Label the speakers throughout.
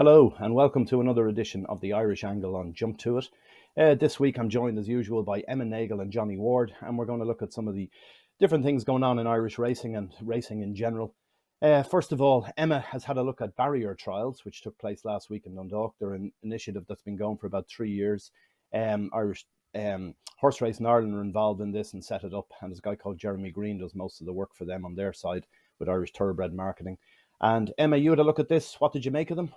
Speaker 1: Hello and welcome to another edition of the Irish Angle on Jump to It. This week I'm joined as usual by Emma Nagle and Johnny Ward, and we're going to look at some of the different things going on in Irish racing and racing in general. First of all, Emma has had a look at barrier trials, which took place last week in Dundalk. They're an initiative that's been going for about 3 years. Irish Horse Racing Ireland are involved in this and set it up, and there's a guy called Jeremy Green does most of the work for them on their side with Irish Thoroughbred Marketing. And Emma, you had a look at this. What did you make of them?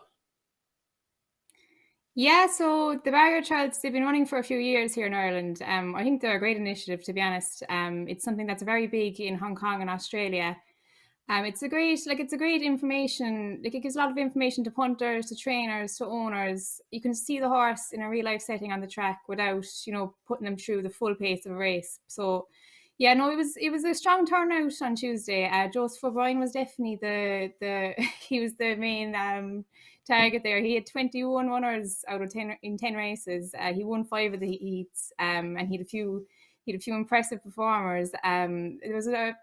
Speaker 2: Yeah, so the barrier trials, they've been running for a few years here in Ireland. I think they're a great initiative, to be honest. It's something that's very big in Hong Kong and Australia. It's a great information. Like, it gives a lot of information to punters, to trainers, to owners. You can see the horse in a real life setting on the track without, putting them through the full pace of a race. So, yeah, no, it was a strong turnout on Tuesday. Joseph O'Brien was definitely the he was the main target there. He had 21 runners out of 10 in 10 races. He won 5 of the heats, and he had a few impressive performers. It was a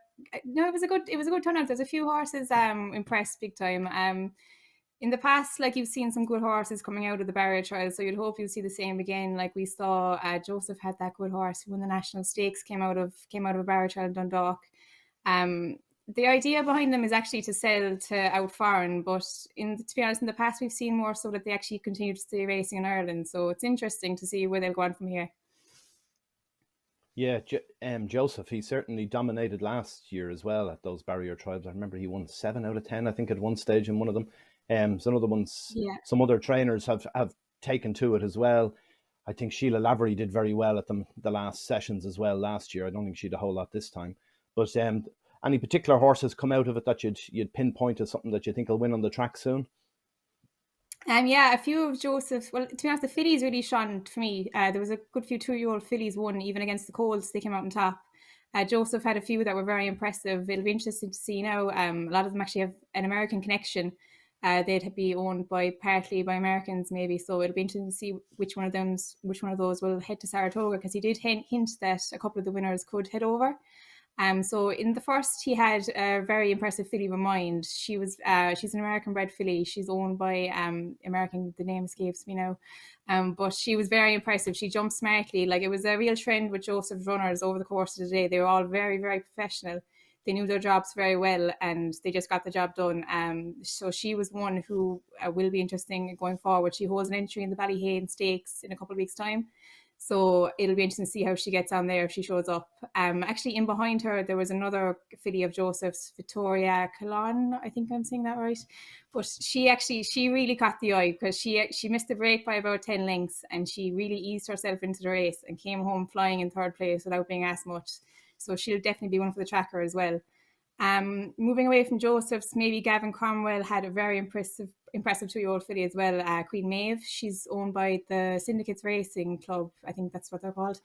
Speaker 2: good turnout. There's a few horses impressed big time. In the past, like, you've seen some good horses coming out of the barrier trials, so you'd hope you'll see the same again. Like we saw, Joseph had that good horse who won the national stakes, came out of a barrier trial in Dundalk. The idea behind them is actually to sell to out foreign, but to be honest, in the past we've seen more so that they actually continue to stay racing in Ireland. So it's interesting to see where they'll go on from here.
Speaker 1: Yeah, Joseph, he certainly dominated last year as well at those barrier tribes. I remember he won 7 out of 10, I think, at one stage in one of them. Some other ones,
Speaker 2: Yeah.
Speaker 1: some other trainers have taken to it as well. I think Sheila Lavery did very well at them the last sessions as well last year. I don't think she'd a whole lot this time. But any particular horses come out of it that you'd pinpoint as something that you think will win on the track soon?
Speaker 2: Yeah, a few of Joseph's. Well, to be honest, the fillies really shone for me. There was a good few 2-year-old fillies won, even against the Colts. They came out on top. Joseph had a few that were very impressive. It'll be interesting to see now. A lot of them actually have an American connection. They'd be owned partly by Americans, maybe. So it'll be interesting to see which one of those will head to Saratoga, because he did hint that a couple of the winners could head over. So in the first, he had a very impressive filly of Mind. She's an American bred filly. She's owned by American. The name escapes me now, but she was very impressive. She jumped smartly. Like, it was a real trend with Joseph's runners over the course of the day. They were all very, very professional. They knew their jobs very well, and they just got the job done. So she was one who will be interesting going forward. She holds an entry in the Ballyhane Stakes in a couple of weeks' time. So it'll be interesting to see how she gets on there if she shows up. Actually, in behind her, there was another filly of Joseph's, Victoria Calon. I think I'm saying that right. But she really caught the eye, because she missed the break by about 10 lengths, and she really eased herself into the race and came home flying in third place without being asked much. So she'll definitely be one for the tracker as well. Moving away from Joseph's, maybe Gavin Cromwell had a very impressive 2-year-old filly as well, Queen Maeve. She's owned by the Syndicates Racing Club, I think that's what they're called.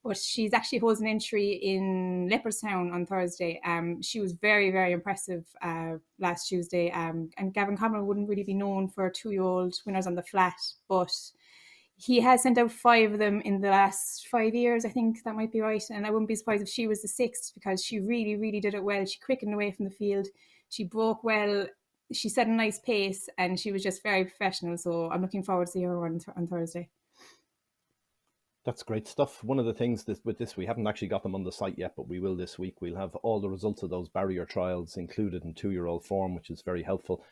Speaker 2: But she's actually holds an entry in Leopardstown on Thursday. She was very, very impressive last Tuesday. And Gavin Cromwell wouldn't really be known for 2-year-old winners on the flat, but he has sent out 5 of them in the last 5 years. I think that might be right. And I wouldn't be surprised if she was the 6th, because she really, really did it well. She quickened away from the field. She broke well. She set a nice pace, and she was just very professional. So I'm looking forward to seeing her on Thursday.
Speaker 1: That's great stuff. One of the things with this, we haven't actually got them on the site yet, but we will this week. We'll have all the results of those barrier trials included in 2-year-old form, which is very helpful.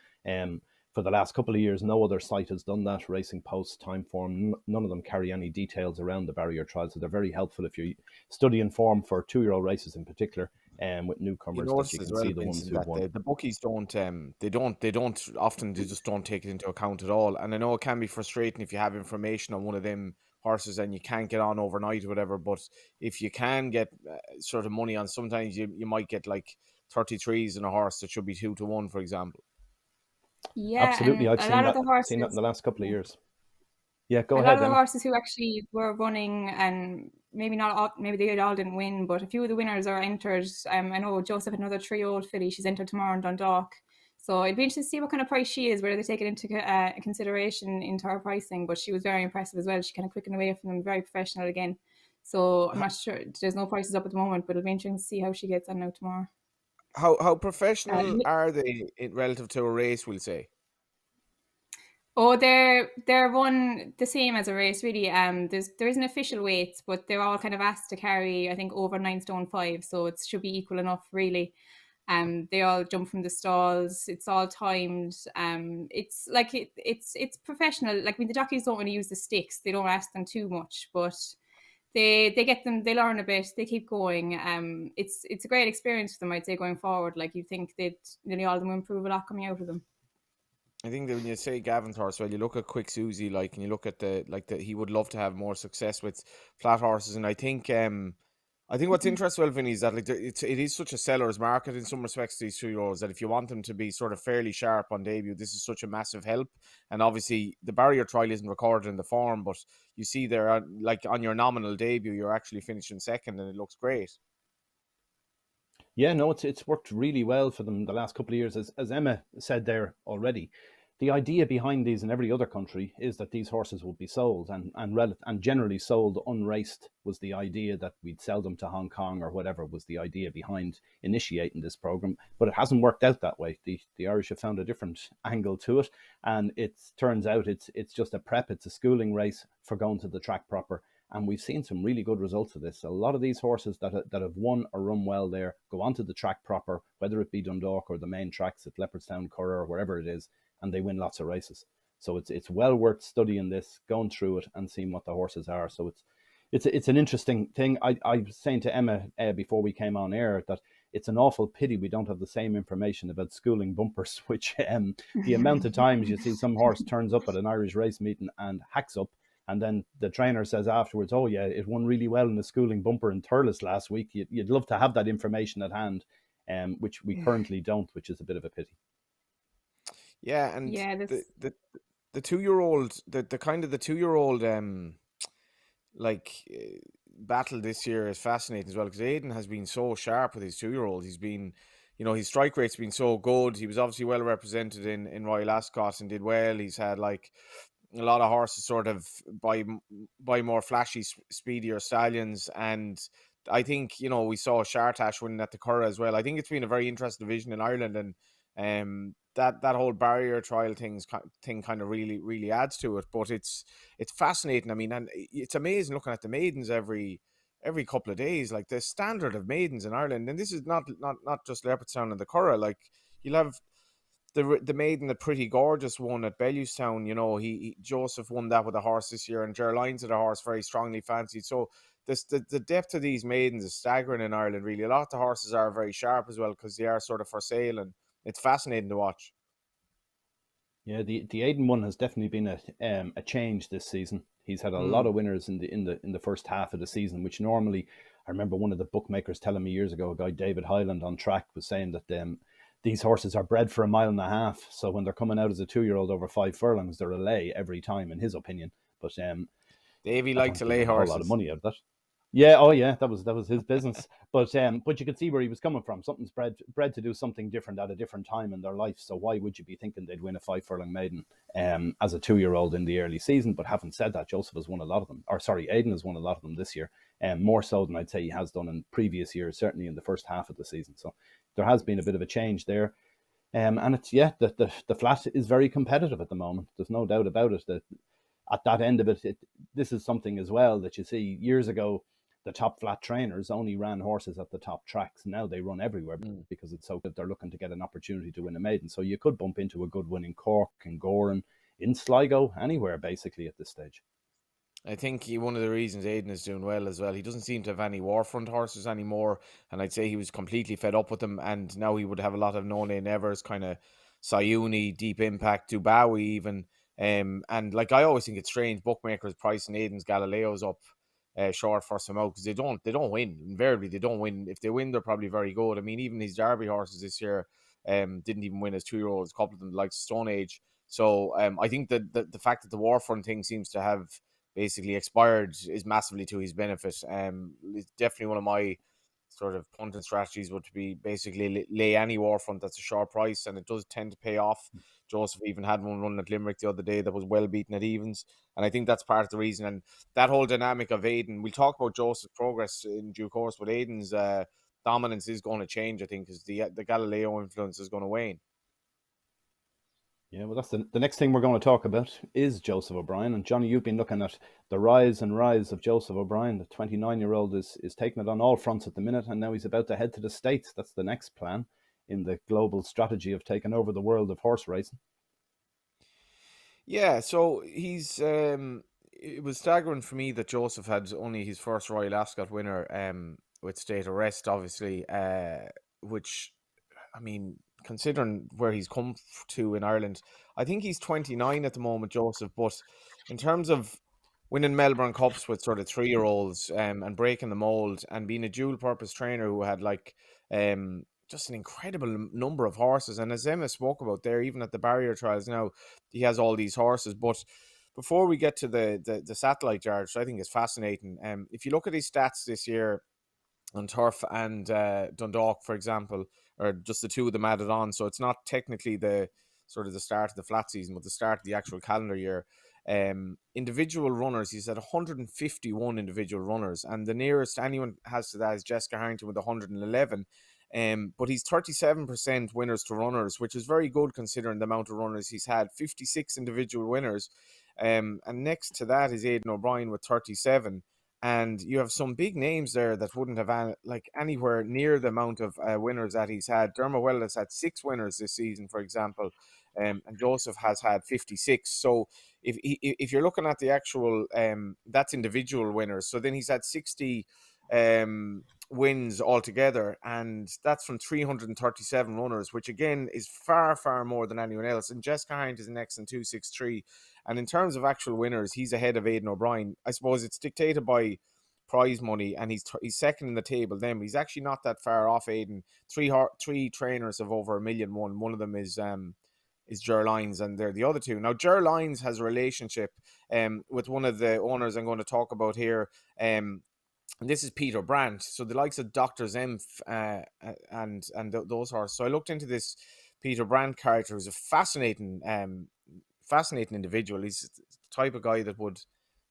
Speaker 1: For the last couple of years, no other site has done that. Racing Post, Timeform, none of them carry any details around the barrier trials, so they're very helpful if you're studying form for 2-year-old races in particular, with newcomers, that you can see the ones who've won.
Speaker 3: The bookies they just don't take it into account at all. And I know it can be frustrating if you have information on one of them horses and you can't get on overnight or whatever, but if you can get sort of money on, sometimes you might get like 33s in a horse that should be 2-1, for example.
Speaker 2: Yeah,
Speaker 1: absolutely. I've seen that in the last couple of years. Yeah, go ahead.
Speaker 2: A lot of the horses who actually were running, and maybe they all didn't win, but a few of the winners are entered. I know Joseph had another 3-year-old filly. She's entered tomorrow in Dundalk. So it'd be interesting to see what kind of price she is, whether they take it into consideration into her pricing. But she was very impressive as well. She kind of quickened away from them, very professional again. So I'm not sure. There's no prices up at the moment, but it'll be interesting to see how she gets on now tomorrow.
Speaker 3: How professional are they relative to a race, we'll say?
Speaker 2: Oh, they're one the same as a race, really. There isn't official weights, but they're all kind of asked to carry, I think, over 9 stone 5, so it should be equal enough, really. They all jump from the stalls. It's all timed. It's like it's professional. Like, I mean, the jockeys don't want to use the sticks. They don't ask them too much, but they get them. They learn a bit. They keep going. It's a great experience for them, I'd say, going forward. Like, you think that nearly all of them will improve a lot coming out of them.
Speaker 3: I think that when you say Gavin's horse, well, you look at Quick Susie, like, and you look at he would love to have more success with flat horses, and I think what's interesting, well, Vinny, is that it is such a seller's market in some respects, these 2-year-olds, that if you want them to be sort of fairly sharp on debut, this is such a massive help. And obviously, the barrier trial isn't recorded in the form, but you see there, like on your nominal debut, you're actually finishing second, and it looks great.
Speaker 1: Yeah, no, it's worked really well for them the last couple of years. As Emma said there already, the idea behind these in every other country is that these horses would be sold and generally sold unraced was the idea, that we'd sell them to Hong Kong or whatever was the idea behind initiating this program. But it hasn't worked out that way. The Irish have found a different angle to it, and it turns out it's just a prep. It's a schooling race for going to the track proper. And we've seen some really good results of this. A lot of these horses that have won or run well there go onto the track proper, whether it be Dundalk or the main tracks at Leopardstown, Curragh, or wherever it is, and they win lots of races. So it's well worth studying this, going through it, and seeing what the horses are. So it's an interesting thing. I was saying to Emma before we came on air that it's an awful pity we don't have the same information about schooling bumpers, which the amount of times you see some horse turns up at an Irish race meeting and hacks up, and then the trainer says afterwards, oh yeah, it won really well in the schooling bumper in Thurles last week. You'd love to have that information at hand, which we currently don't, which is a bit of a pity.
Speaker 3: Yeah, and
Speaker 2: Yeah,
Speaker 3: the 2-year-old, the kind of the 2-year-old battle this year is fascinating as well, because Aidan has been so sharp with his 2-year-old. He's been, his strike rate's been so good. He was obviously well represented in Royal Ascot and did well. He's had like a lot of horses sort of by more flashy, speedier stallions, and I think we saw Shartash winning at the Curragh as well. I think it's been a very interesting division in Ireland, and that whole barrier trial thing kind of really adds to it. But it's fascinating. I mean, and it's amazing looking at the maidens every couple of days. Like, the standard of maidens in Ireland, and this is not just Leopardstown and the Curragh. Like, you'll have the maiden, the Pretty Gorgeous one at Bellewstown. He Joseph won that with a horse this year, and Gerline's had a horse very strongly fancied. So the depth of these maidens is staggering in Ireland, really. A lot of the horses are very sharp as well, because they are sort of for sale, and it's fascinating to watch.
Speaker 1: Yeah, the Aidan one has definitely been a change this season. He's had a lot of winners in the first half of the season, which normally, I remember one of the bookmakers telling me years ago, a guy David Hyland on track was saying that these horses are bred for 1.5 miles. So when they're coming out as a 2-year-old over 5 furlongs, they're a lay every time, in his opinion. But
Speaker 3: Davey likes to lay
Speaker 1: a whole
Speaker 3: horses.
Speaker 1: lot of money out of that. Yeah, oh yeah, that was his business. But you could see where he was coming from. Something's bred to do something different at a different time in their life. So why would you be thinking they'd win a 5 furlong maiden as a 2-year-old in the early season? But having said that, Joseph has won a lot of them. Aidan has won a lot of them this year, more so than I'd say he has done in previous years, certainly in the first half of the season. So there has been a bit of a change there. And it's, the flat is very competitive at the moment. There's no doubt about it. That at that end of it, this is something as well that you see years ago. The top flat trainers only ran horses at the top tracks. Now they run everywhere because it's so good. They're looking to get an opportunity to win a maiden. So you could bump into a good win in Cork and Goran, in Sligo, anywhere basically at this stage.
Speaker 3: I think one of the reasons Aidan is doing well as well, he doesn't seem to have any Warfront horses anymore, and I'd say he was completely fed up with them, and now he would have a lot of no-name nevers, kind of Sayuni, Deep Impact, Dubawi even, and like, I always think it's strange bookmakers pricing Aidan's Galileos up short for some out, because they don't win. Invariably they don't win. If they win, they're probably very good. I mean, even these Derby horses this year didn't even win as 2-year-olds, a couple of them like Stone Age. So I think that the fact that the Warfront thing seems to have basically expired is massively to his benefit. It's definitely one of my sort of punting strategies would be basically lay any Warfront that's a short price, and it does tend to pay off. Joseph even had one run at Limerick the other day that was well beaten at evens, and I think that's part of the reason. And that whole dynamic of Aidan, we'll talk about Joseph's progress in due course, but Aidan's dominance is going to change, I think, because the Galileo influence is going to wane.
Speaker 1: Yeah, well, that's the next thing we're going to talk about is Joseph O'Brien. And Johnny, you've been looking at the rise of Joseph O'Brien. The 29-year-old is taking it on all fronts at the minute, and now he's about to head to the States. That's the next plan in the global strategy of taking over the world of horse racing.
Speaker 3: Yeah, so it was staggering for me that Joseph had only his first Royal Ascot winner with State Arrest, obviously, which, I mean, considering where he's come to in Ireland, I think he's 29 at the moment, Joseph. But in terms of winning Melbourne Cups with sort of 3-year-olds and breaking the mold and being a dual purpose trainer who had just an incredible number of horses. And as Emma spoke about there, even at the barrier trials now, he has all these horses. But before we get to the satellite yard, which I think is fascinating, if you look at his stats this year, on turf and Dundalk, for example, or just the two of them added on. So it's not technically the sort of the start of the flat season, but the start of the actual calendar year. Individual runners, he's had 151 individual runners, and the nearest anyone has to that is Jessica Harrington with 111. But he's 37% winners to runners, which is very good considering the amount of runners he's had. 56 individual winners. And next to that is Aidan O'Brien with 37. And you have some big names there that wouldn't have anywhere near the amount of winners that he's had. Dermot Well has had 6 winners this season, for example, and Joseph has had 56. So if you're looking at the actual, that's individual winners. So then he's had 60 wins altogether, and that's from 337 runners, which again is far, far more than anyone else. And Jessica Harrington is next in 263. And in terms of actual winners, he's ahead of Aidan O'Brien. I suppose it's dictated by prize money, and he's second in the table. Then he's actually not that far off Aidan. Three trainers have over $1 million. One of them is Ger Lyons, and they're the other two. Now Ger Lyons has a relationship with one of the owners I'm going to talk about here. And this is Peter Brandt. So the likes of Dr. Zemf those horses. So I looked into this Peter Brandt character, who's a fascinating individual. He's the type of guy that would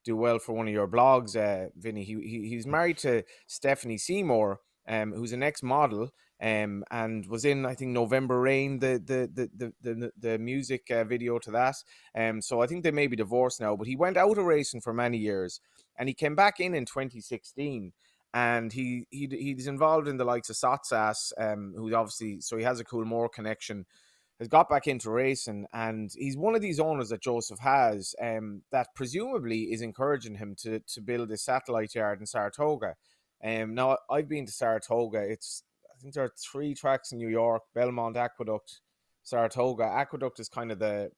Speaker 3: do well for one of your blogs, Vinny. He's married to Stephanie Seymour, who's an ex-model, and was in, I think, November Rain, the music video to that. So I think they may be divorced now, but he went out of racing for many years, and he came back in 2016. And he's involved in the likes of Sotsas, who obviously, so he has a Coolmore connection, has got back into racing, and he's one of these owners that Joseph has that presumably is encouraging him to build a satellite yard in Saratoga. Now, I've been to Saratoga. I think there are 3 tracks in New York: Belmont, Aqueduct, Saratoga. Aqueduct is kind of the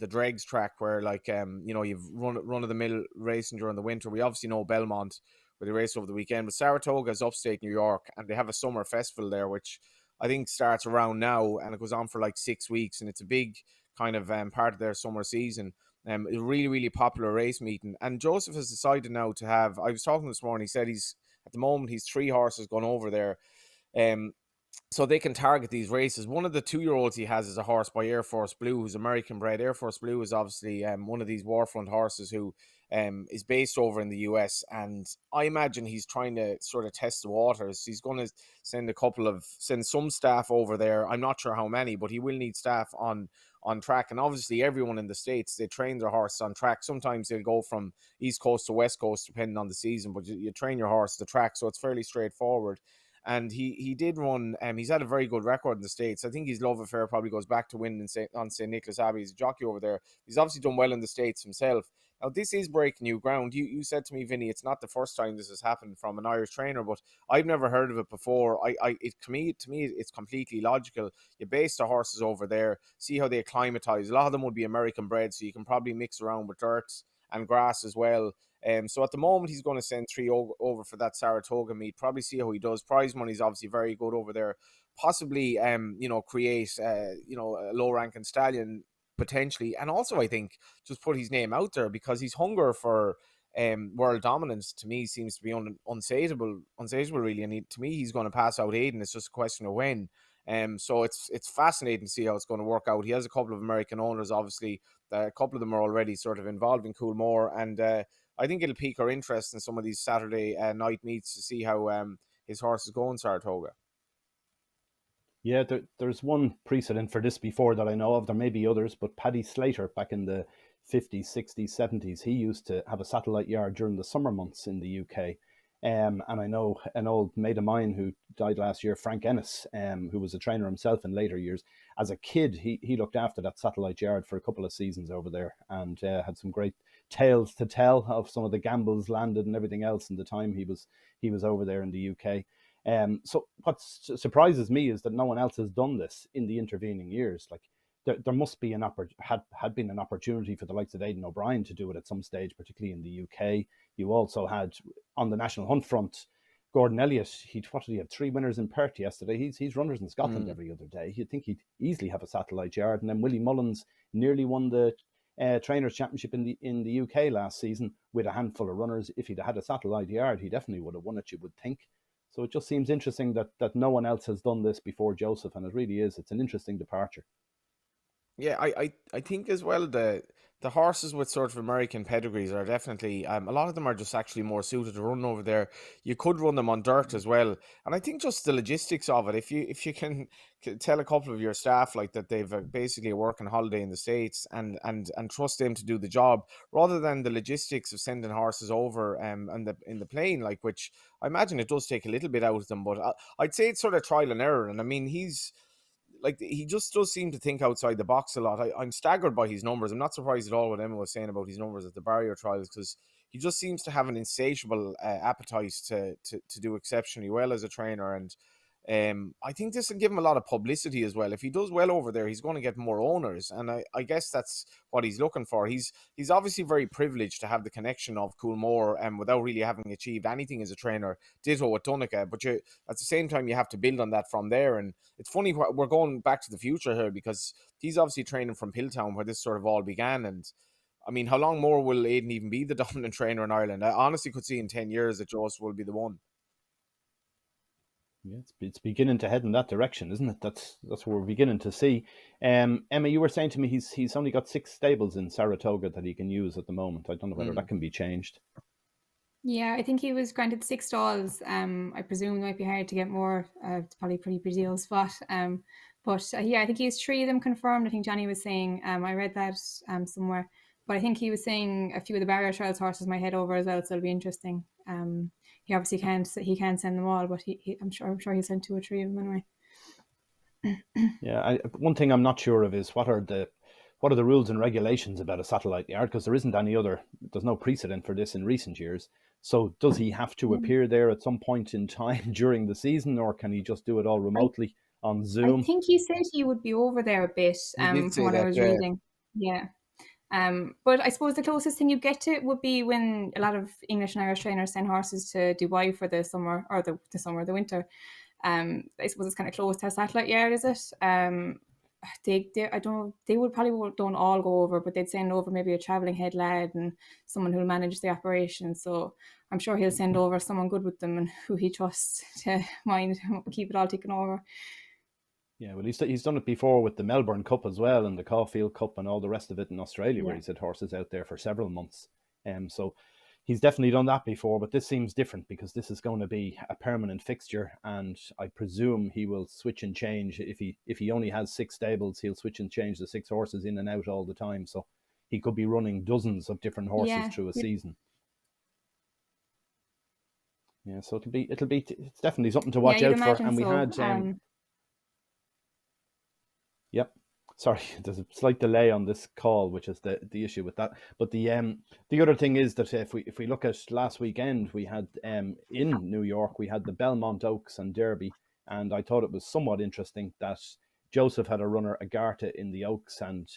Speaker 3: dregs track where you've run of the mill racing during the winter. We obviously know Belmont, where they race over the weekend, but Saratoga is upstate New York, and they have a summer festival there, which I think starts around now, and it goes on for like 6 weeks, and it's a big kind of part of their summer season. A really, really popular race meeting. And Joseph has decided now to have, I was talking this morning, he said at the moment he's 3 horses gone over there. So they can target these races. One of the 2-year-olds he has is a horse by Air Force Blue, who's American bred. Air Force Blue is obviously one of these warfront horses who is based over in the US, and I imagine he's trying to sort of test the waters. He's going to send some staff over there. I'm not sure how many, but he will need staff on track. And obviously everyone in the States, they train their horse on track. Sometimes they'll go from East Coast to West Coast depending on the season, but you train your horse to track, so it's fairly straightforward. And he did run. He's had a very good record in the States. I think his love affair probably goes back to winning on St. Nicholas Abbey. He's a jockey over there. He's obviously done well in the States himself. Now, this is breaking new ground. You said to me, Vinny, it's not the first time this has happened from an Irish trainer, but I've never heard of it before. To me, it's completely logical. You base the horses over there, see how they acclimatise. A lot of them would be American bred, so you can probably mix around with dirt and grass as well. So at the moment, he's going to send 3 over for that Saratoga meet. Probably see how he does. Prize money is obviously very good over there. Possibly, create, a low-ranking stallion potentially, and also I think just put his name out there, because his hunger for world dominance to me seems to be unsatiable really. And to me, he's going to pass out Aidan. It's just a question of when. So it's fascinating to see how it's going to work out. He has a couple of American owners, obviously. A couple of them are already sort of involved in Coolmore, and I think it'll pique our interest in some of these Saturday night meets to see how his horse is going, Saratoga.
Speaker 1: Yeah, there's one precedent for this before that I know of. There may be others, but Paddy Slater back in the 50s, 60s, 70s, he used to have a satellite yard during the summer months in the UK. And I know an old mate of mine who died last year, Frank Ennis, who was a trainer himself in later years. As a kid, he looked after that satellite yard for a couple of seasons over there and had some great tales to tell of some of the gambles landed and everything else in the time he was over there in the UK. So what surprises me is that no one else has done this in the intervening years. Like there must be had been an opportunity for the likes of Aidan O'Brien to do it at some stage, particularly in the UK. You also had on the national hunt front, Gordon Elliott. What did he have? 3 winners in Perth yesterday. He's runners in Scotland every other day. You'd think he'd easily have a satellite yard. And then Willie Mullins nearly won the Trainers Championship in the UK last season with a handful of runners. If he'd had a satellite yard, he definitely would have won it, you would think. So it just seems interesting that no one else has done this before Joseph, and it really is. It's an interesting departure.
Speaker 3: Yeah, I think as well the horses with sort of American pedigrees are definitely a lot of them are just actually more suited to run over there. You could run them on dirt as well, and I think just the logistics of it. If you can tell a couple of your staff like that they've basically a working holiday in the States and trust them to do the job rather than the logistics of sending horses over and in the plane, like, which I imagine it does take a little bit out of them, but I'd say it's sort of trial and error. And I mean he just does seem to think outside the box a lot. I'm staggered by his numbers. I'm not surprised at all what Emma was saying about his numbers at the barrier trials, because he just seems to have an insatiable appetite to do exceptionally well as a trainer. And I think this will give him a lot of publicity as well. If he does well over there, he's going to get more owners, and I guess that's what he's looking for. He's obviously very privileged to have the connection of Coolmore and without really having achieved anything as a trainer. Ditto at Dundalk, but at the same time you have to build on that from there. And it's funny, we're going back to the future here because he's obviously training from Pilltown where this sort of all began. And I mean, how long more will Aidan even be the dominant trainer in Ireland? I honestly could see in 10 years that Joseph will be the one.
Speaker 1: Yeah, it's beginning to head in that direction, isn't it? That's what we're beginning to see. Emma, you were saying to me he's only got 6 stables in Saratoga that he can use at the moment. I don't know whether that can be changed.
Speaker 2: Yeah, I think he was granted 6 stalls. I presume it might be hard to get more. It's probably a pretty ideal spot. But yeah, I think he has 3 of them confirmed. I think Johnny was saying. I read that somewhere, but I think he was saying a few of the barrier trials horses might head over as well, so it'll be interesting. He obviously can't send them all, but I'm sure he'll send 2 or 3 of them anyway.
Speaker 1: Yeah, one thing I'm not sure of is what are the rules and regulations about a satellite yard, because there's no precedent for this in recent years. So does he have to appear there at some point in time during the season, or can he just do it all remotely on Zoom?
Speaker 2: I think he said he would be over there a bit.
Speaker 3: He did
Speaker 2: From
Speaker 3: say
Speaker 2: what I
Speaker 3: that,
Speaker 2: was
Speaker 3: yeah.
Speaker 2: reading. Yeah. But I suppose the closest thing you get to it would be when a lot of English and Irish trainers send horses to Dubai for the summer or the winter. I suppose it's kind of close to a satellite yard, is it? I don't know. They would probably don't all go over, but they'd send over maybe a travelling head lad and someone who'll manage the operation. So I'm sure he'll send over someone good with them and who he trusts to mind keep it all ticking over.
Speaker 1: Yeah, well, he's done it before with the Melbourne Cup as well, and the Caulfield Cup and all the rest of it in Australia, where
Speaker 2: Yeah.
Speaker 1: he's had horses out there for several months. So he's definitely done that before, but this seems different because this is going to be a permanent fixture, and I presume he will switch and change. If he only has 6 stables, he'll switch and change the 6 horses in and out all the time. So he could be running dozens of different horses
Speaker 2: Yeah.
Speaker 1: through a season. Yeah, so it's definitely something to watch
Speaker 2: Yeah, you'd
Speaker 1: out for.
Speaker 2: imagine
Speaker 1: And we
Speaker 2: so.
Speaker 1: had Yep. Sorry, there's a slight delay on this call, which is the issue with that. But the other thing is that if we look at last weekend, we had in New York we had the Belmont Oaks and Derby, and I thought it was somewhat interesting that Joseph had a runner Agartha in the Oaks, and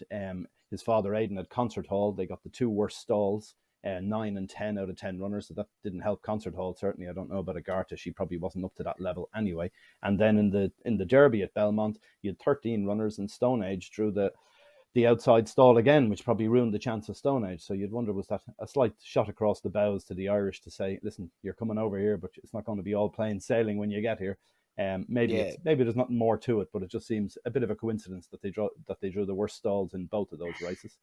Speaker 1: his father Aidan at Concert Hall. They got the 2 worst stalls. 9 and 10 out of 10 runners, so that didn't help Concert Hall. Certainly, I don't know about Agartha; she probably wasn't up to that level anyway. And then in the Derby at Belmont, you had 13 runners, and Stonehenge drew the outside stall again, which probably ruined the chance of Stonehenge. So you'd wonder, was that a slight shot across the bows to the Irish to say, listen, you're coming over here, but it's not going to be all plain sailing when you get here. Maybe there's nothing more to it, but it just seems a bit of a coincidence that they drew the worst stalls in both of those races.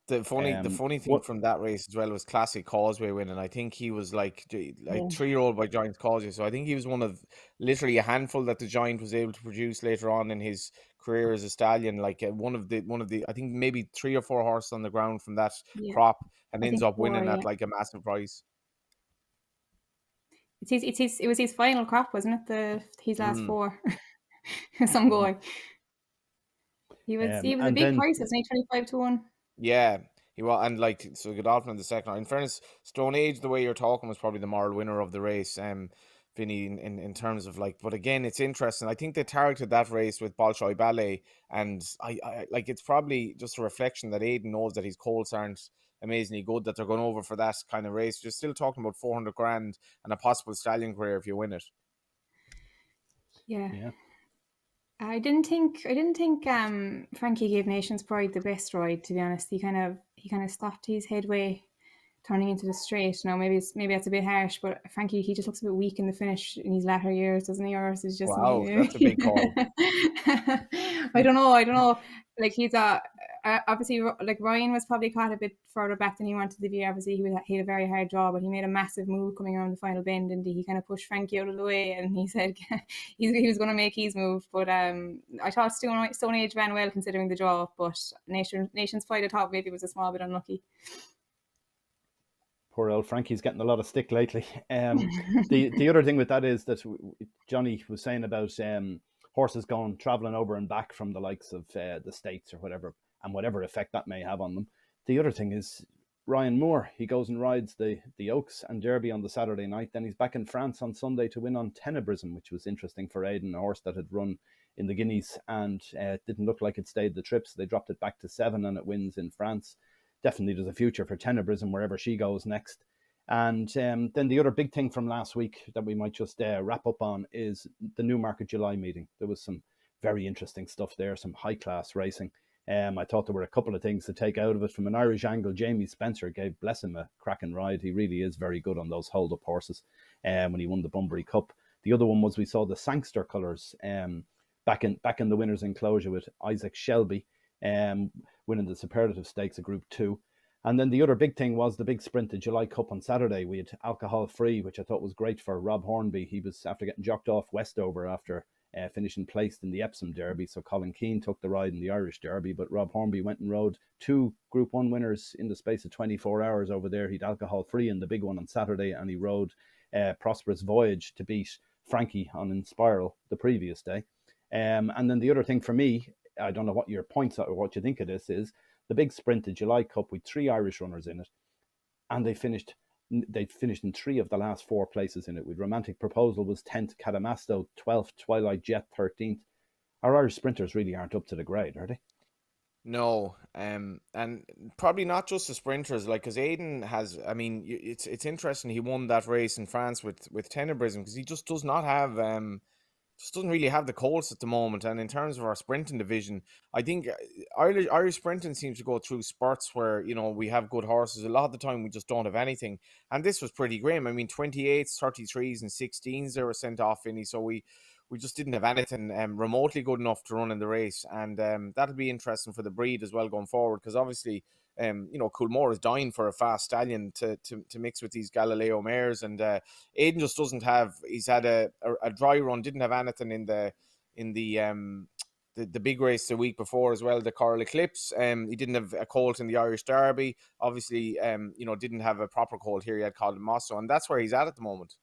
Speaker 3: The funny thing
Speaker 1: What?
Speaker 3: from that race as well was Classic Causeway winning. I think he was like
Speaker 2: Yeah.
Speaker 3: 3-year-old by Giant's Causeway. So I think he was one of literally a handful that the Giant was able to produce later on in his career as a stallion. Like one of the I think maybe 3 or 4 horses on the ground from that
Speaker 2: Yeah.
Speaker 3: crop, and
Speaker 2: I
Speaker 3: ends
Speaker 2: think
Speaker 3: up winning
Speaker 2: 4,
Speaker 3: at
Speaker 2: yeah.
Speaker 3: like a massive prize.
Speaker 2: It was his final crop, wasn't it? His last
Speaker 3: Mm.
Speaker 2: 4. Some
Speaker 1: Yeah.
Speaker 2: boy. He was a
Speaker 1: And
Speaker 2: big
Speaker 1: then
Speaker 2: price, wasn't he? 25 to 1.
Speaker 3: Yeah, he was, and like so Godolphin in the second. In fairness, Stone Age, the way you're talking, was probably the moral winner of the race. Vinny, in terms of like, but again, it's interesting. I think they targeted that race with Bolshoi Ballet, and I like it's probably just a reflection that Aidan knows that his colts aren't amazingly good, that they're going over for that kind of race. You're still talking about 400 grand and a possible stallion career if you win it.
Speaker 2: Yeah.
Speaker 1: yeah,
Speaker 2: I didn't think Frankie gave Nations Pride the best ride, to be honest. He kind of stopped his headway turning into the straight. Now maybe that's a bit harsh, but Frankie, he just looks a bit weak in the finish in his latter years, doesn't he? Or is just
Speaker 3: Wow,
Speaker 2: me?
Speaker 3: that's a big call.
Speaker 2: I don't know. Like he's obviously, like Ryan was probably caught a bit further back than he wanted to be. Obviously, he had a very hard job, but he made a massive move coming around the final bend, and he kind of pushed Frankie out of the way, and he said he was going to make his move. But I thought Stone Age ran well considering the draw, but Nations Pride I thought maybe was a small bit unlucky.
Speaker 1: poor old Frankie's getting a lot of stick lately. The other thing with that is that Johnny was saying about horses traveling over and back from the likes of the States or whatever, and whatever effect that may have on them. The other thing is Ryan Moore. He goes and rides the Oaks and Derby on the Saturday night. Then he's back in France on Sunday to win on Tenebrism, which was interesting for Aidan, a horse that had run in the Guineas and didn't look like it stayed the trip. So they dropped it back to 7 and it wins in France. Definitely there's a future for Tenebrism wherever she goes next. And then the other big thing from last week that we might just wrap up on is the Newmarket July meeting. There was some very interesting stuff there, some high-class racing. I thought there were a couple of things to take out of it. From an Irish angle, Jamie Spencer gave, bless him, a cracking ride. He really is very good on those hold-up horses when he won the Bunbury Cup. The other one was we saw the Sangster colours back in the winner's enclosure with Isaac Shelby winning the Superlative Stakes of Group 2. And then the other big thing was the big sprint, the July Cup on Saturday. We had alcohol free, which I thought was great for Rob Hornby. He was after getting jocked off Westover after finishing placed in the Epsom Derby. So Colin Keane took the ride in the Irish Derby, but Rob Hornby went and rode 2 Group 1 winners in the space of 24 hours over there. He'd alcohol free in the big one on Saturday, and he rode Prosperous Voyage to beat Frankie on Inspiral the previous day. And then the other thing for me, I don't know what your points are or what you think of this is, the big sprint, the July Cup with 3 Irish runners in it, and they finished in 3 of the last 4 places in it. With Romantic Proposal was 10th, Cadamasto 12th, Twilight Jet 13th. Our Irish sprinters really aren't up to the grade, are they?
Speaker 3: No, and probably not just the sprinters, like because Aidan has. I mean, it's interesting. He won that race in France with Tenebrism because he just does not have just doesn't really have the colts at the moment. And in terms of our sprinting division, I think Irish sprinting seems to go through spurts where we have good horses. A lot of the time we just don't have anything, and this was pretty grim. I mean, 28s, 33s, and 16s they were sent off, Vinny. So we just didn't have anything remotely good enough to run in the race, and that'll be interesting for the breed as well going forward, because obviously Coolmore is dying for a fast stallion to mix with these Galileo mares, and Aidan just doesn't have. He's had a dry run, didn't have anything in the big race the week before as well, the Coral Eclipse. He didn't have a colt in the Irish Derby, obviously. Didn't have a proper colt here. He had Colin Mosso, and that's where he's at the moment.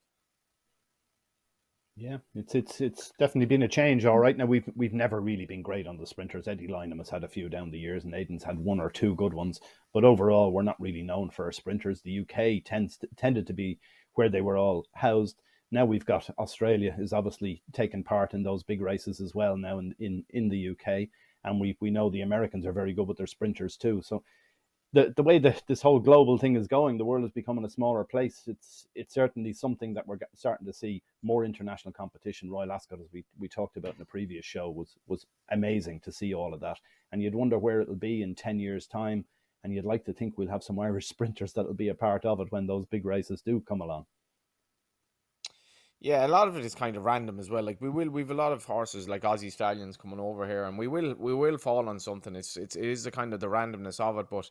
Speaker 1: Yeah, it's definitely been a change. All right, now we've never really been great on the sprinters. Eddie Lynham has had a few down the years, and Aidan's had 1 or 2 good ones. But overall, we're not really known for our sprinters. The UK tended to be where they were all housed. Now we've got Australia is obviously taking part in those big races as well now in the UK, and we know the Americans are very good with their sprinters too. So the way that this whole global thing is going, the world is becoming a smaller place. It's certainly something that we're starting to see more international competition. Royal Ascot, as we talked about in a previous show, was amazing to see all of that. And you'd wonder where it'll be in 10 years' time. And you'd like to think we'll have some Irish sprinters that'll be a part of it when those big races do come along.
Speaker 3: Yeah, a lot of it is kind of random as well. Like we've a lot of horses like Aussie stallions coming over here, and we will fall on something. It is the kind of the randomness of it, but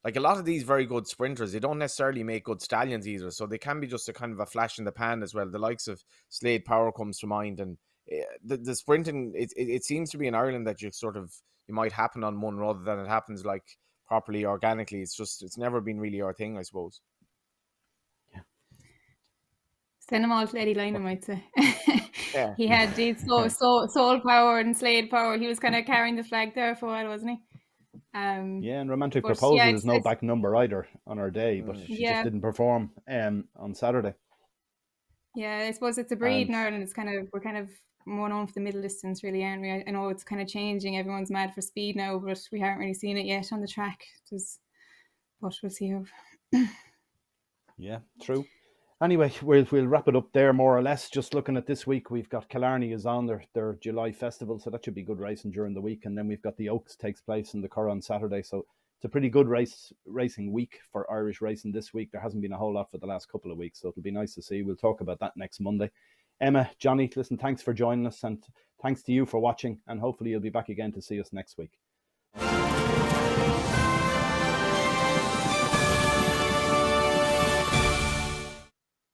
Speaker 3: like a lot of these very good sprinters, they don't necessarily make good stallions either. So they can be just a kind of a flash in the pan as well. The likes of Slade Power comes to mind, and the sprinting it seems to be in Ireland that you might happen on one rather than it happens like properly organically. It's never been really our thing, I suppose.
Speaker 2: Send them all to Eddie Lynam, I'd say.
Speaker 3: Yeah.
Speaker 2: He had these soul power and Slade power. He was kind of carrying the flag there for a while, wasn't he?
Speaker 1: Yeah, and Romantic
Speaker 2: but
Speaker 1: Proposal
Speaker 2: yeah,
Speaker 1: is no back number either on her day, but she just
Speaker 2: Yeah.
Speaker 1: didn't perform on Saturday.
Speaker 2: Yeah, I suppose it's a breed in
Speaker 1: And-
Speaker 2: Ireland. We're kind of more known for the middle distance, really, aren't we? I know it's kind of changing. Everyone's mad for speed now, but we haven't really seen it yet on the track. But we'll see how.
Speaker 1: Yeah, true. Anyway, we'll wrap it up there more or less. Just looking at this week, we've got Killarney is on their July festival, so that should be good racing during the week. And then we've got the Oaks takes place in the Curragh on Saturday, so it's a pretty good racing week for Irish racing this week. There hasn't been a whole lot for the last couple of weeks, so it'll be nice to see. We'll talk about that next Monday. Emma, Johnny, listen, thanks for joining us, and thanks to you for watching, and hopefully you'll be back again to see us next week.